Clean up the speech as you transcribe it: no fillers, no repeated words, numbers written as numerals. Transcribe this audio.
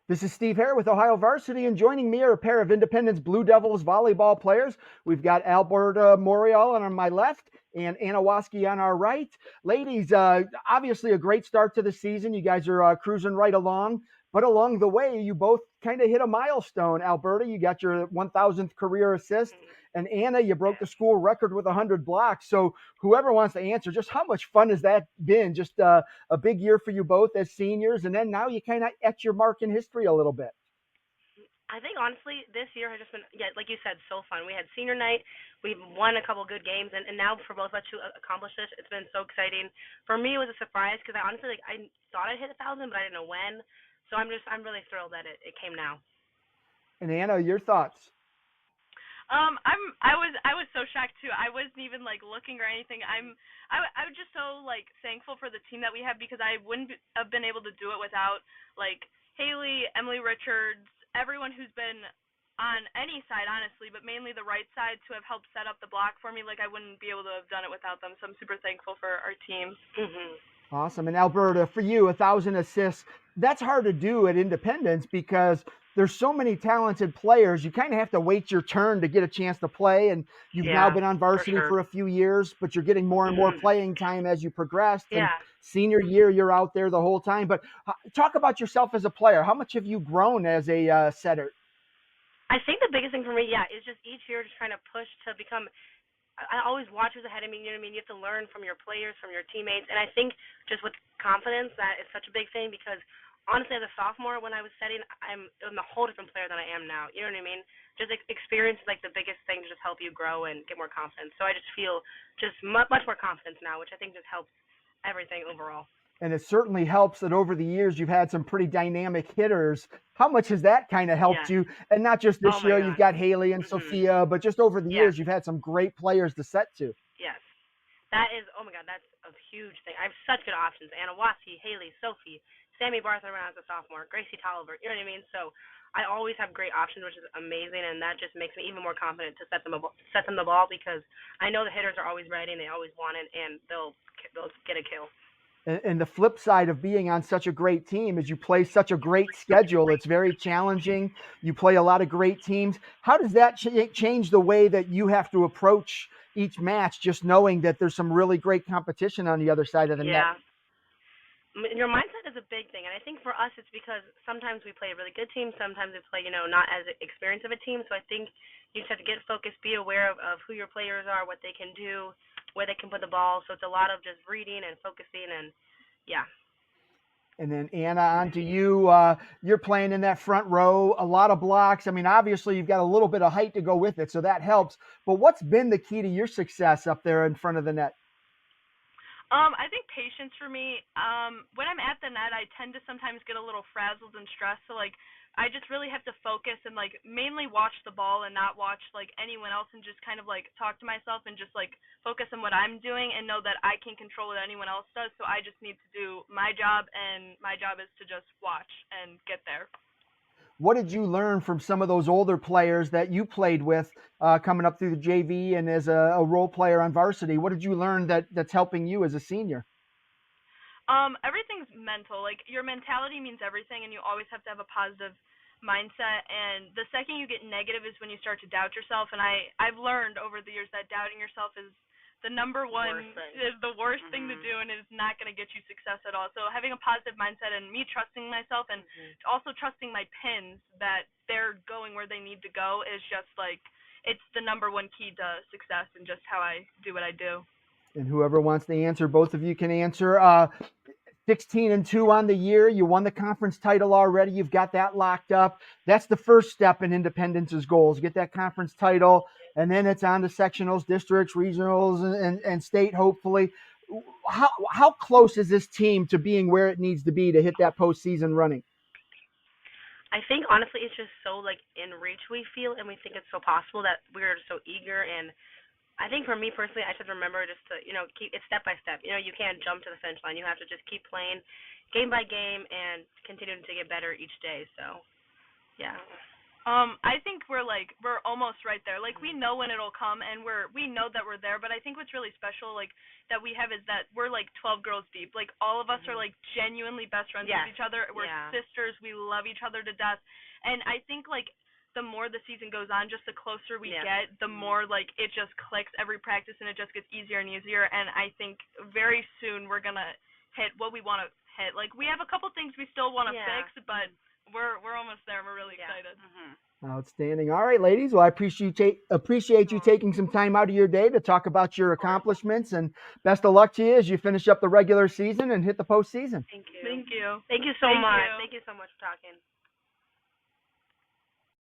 This is Steve Hare with Ohio Varsity, and joining me are a pair of Independence Blue Devils volleyball players. We've got Alberta Morial on my left and Anna Waski on our right. Ladies, obviously a great start to the season. You guys are cruising right along, but along the way, you both kind of hit a milestone. Alberta, you got your 1,000th career assist, and Anna, you broke the school record with 100 blocks. So whoever wants to answer, just how much fun has that been? Just a big year for you both as seniors, and then now you kind of etch your mark in history a little bit. I think honestly, this year has just been, yeah, like you said, so fun. We had senior night, we've won a couple good games, and now for both of us to accomplish this, it's been so exciting. For me, it was a surprise because I honestly I thought I'd hit 1,000, but I didn't know when. So I'm really thrilled that it came now. And Anna, your thoughts? I was so shocked too. I wasn't even like looking or anything. I was just so like thankful for the team that we have because I wouldn't have been able to do it without like Haley, Emily Richards, everyone who's been on any side honestly, but mainly the right side to have helped set up the block for me. Like I wouldn't be able to have done it without them. So I'm super thankful for our team. Awesome. And Alberta, for you, 1,000 assists, that's hard to do at Independence because there's so many talented players. You kind of have to wait your turn to get a chance to play. And you've now Yeah, been on for varsity sure. for a few years, but you're getting more and more playing time as you progressed. And Yeah. senior year, you're out there the whole time. But talk about yourself as a player. How much have you grown as a setter? I think the biggest thing for me, yeah, is just each year just trying to push to become. I always watch who's ahead of me. You know what I mean? You have to learn from your players, from your teammates, and I think just with confidence that is such a big thing because honestly, as a sophomore, when I was setting, I'm a whole different player than I am now. You know what I mean? Just experience is like the biggest thing to just help you grow and get more confidence. So I just feel just much more confidence now, which I think just helps everything overall. And it certainly helps that over the years you've had some pretty dynamic hitters. How much has that kind of helped Yes. you? And not just Oh this my year, you've God. got Haley and Mhm. Sophia, but just over the Yes. years, you've had some great players to set to. Yes. That is, oh my God, that's a huge thing. I have such good options. Anna Wassey, Haley, Sophie, Sammy Bartha around as a sophomore, Gracie Tolliver, you know what I mean? So I always have great options, which is amazing, and that just makes me even more confident to set them the ball because I know the hitters are always ready and they always want it, and they'll get a kill. And the flip side of being on such a great team is you play such a great schedule. It's very challenging. You play a lot of great teams. How does that change the way that you have to approach each match, just knowing that there's some really great competition on the other side of the net? Yeah. Your mindset is a big thing, and I think for us it's because sometimes we play a really good team, sometimes we play, not as experienced of a team. So I think you just have to get focused, be aware of who your players are, what they can do, where they can put the ball. So it's a lot of just reading and focusing, and yeah. And then Anna, on to you. You're playing in that front row, a lot of blocks. I mean, obviously you've got a little bit of height to go with it, so that helps. But what's been the key to your success up there in front of the net? I think patience for me. When I'm at the net, I tend to sometimes get a little frazzled and stressed. So like, I just really have to focus and like mainly watch the ball and not watch like anyone else and just kind of like talk to myself and just like focus on what I'm doing and know that I can't control what anyone else does. So I just need to do my job, and my job is to just watch and get there. What did you learn from some of those older players that you played with coming up through the JV and as a role player on varsity? What did you learn that's helping you as a senior? Everything's mental. Like your mentality means everything, and you always have to have a positive mindset. And the second you get negative is when you start to doubt yourself. And I've learned over the years that doubting yourself is the number one Worst thing. is the worst thing to Mhm. do, and is not going to get you success at all. So having a positive mindset and me trusting myself and also trusting my pins that they're going where they need to go is just like it's the number one key to success and just how I do what I do. And whoever wants to answer, both of you can answer. 16-2 on the year. You won the conference title already. You've got that locked up. That's the first step in Independence's goals. Get that conference title, and then it's on to sectionals, districts, regionals, and state, hopefully. How close is this team to being where it needs to be to hit that postseason running? I think honestly it's just so like in reach we feel, and we think it's so possible that we're so eager. And I think for me personally, I should remember just to keep it step by step. You can't jump to the finish line. You have to just keep playing game by game and continuing to get better each day. So yeah. I think we're almost right there. Like, we know when it'll come, and we know that we're there. But I think what's really special, like, that we have is that we're like 12 girls deep. Like, all of us are like genuinely best friends with each other. We're sisters. We love each other to death. And I think like the more the season goes on, just the closer we get, the more like it just clicks every practice, and it just gets easier and easier. And I think very soon we're gonna hit what we want to hit. Like, we have a couple things we still want to fix, but we're almost there. We're really excited. Outstanding. All right, ladies. Well, I appreciate you taking some time out of your day to talk about your accomplishments, and best of luck to you as you finish up the regular season and hit the postseason. Thank you. Thank you. Thank you so much. Thank you so much for talking.